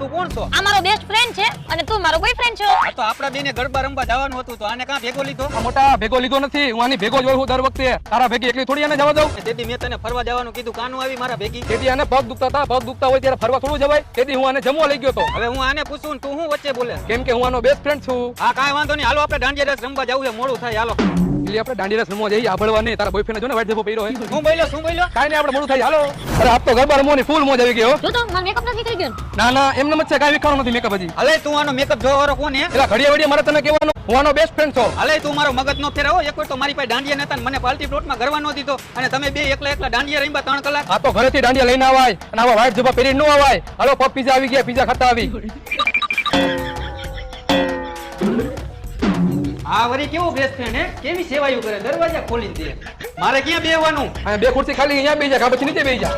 તું કોણ છો? આ મારો બેસ્ટ ફ્રેન્ડ છે અને તું મારો બોયફ્રેન્ડ છો. આ તો આપડા બેને ગરબા રમવા જવાનું હતું તો આને કાં ભેગો લીધો? આ મોટા ભેગો લીધો નથી, હું આની ભેગો જ હોઉં છું દર વખતે. તારા ભેગી એકલી થોડી આને જવા દઉં? તેથી મેં તને ફરવા જવાનું કીધું, કાનું આવી મારા ભેગી. તેથી આને પગ દુખતા હતા, પગ દુખતા હોય ત્યારે ફરવા થોડું જવાય. તેથી હું આને જમવા લઈ ગયો તો. હવે હું આને પૂછું ને તું શું વચ્ચે બોલે? કેમ કે હું આનો બેસ્ટ ફ્રેન્ડ છું. હા કાંઈ વાંધો નહીં, હાલો આપણે દાંડિયા રસ રમવા જવું છે, મોડું થાય હાલો. એટલે આપણે દાંડિયા રસ રમવા જઈએ, આભળવા નહીં. તારા બોયફ્રેન્ડ જો ને વાઈટ જબો પહેર્યો હોય. શું બોલ્યો શું બોલ્યો? કાંઈ નહીં, આપણે મોડું થાય હાલો. અરે આપ તો ગરબા રમવાની ફૂલ મોજ આવી ગયો. જો તો મારો મેકઅપ નથી થઈ ગયો. ના ના એમને મત છે, કાંઈ વિખાણો નથી મેકઅપ હજી. હાલે તું આનો મેકઅપ જોવા વાળો કોણ હે? એટલે ઘડીએ વડીએ મારે તને કહેવાનું, હું આનો બેસ્ટ ફ્રેન્ડ છું. હાલે તું મારો મગજ નો ફેરાવો. એક વાર તો મારી પાસે દાંડિયા નતા ને મને પાર્ટી પ્લોટમાં ગરવા નો દીધો અને તમે બે એકલા એકલા દાંડિયા રમ્યા 3 કલાક. આ તો ઘરેથી દાંડિયા લઈને આવાય અને આવા વાઈટ જબા પહેરીને ન આવાય. હાલો પગ પીઝા આવી ગયા, પીઝા ખાતા આવી. આ વરી કેવો બેસ્ટ ફ્રેન્ડ હે, કેવી સેવાયું કરે, દરવાજા ખોલી દે. મારે ક્યાં બેહવાનું? આ બે ખુરશી ખાલી અહીંયા બેસી જા, પછી નીચે બેસી જા.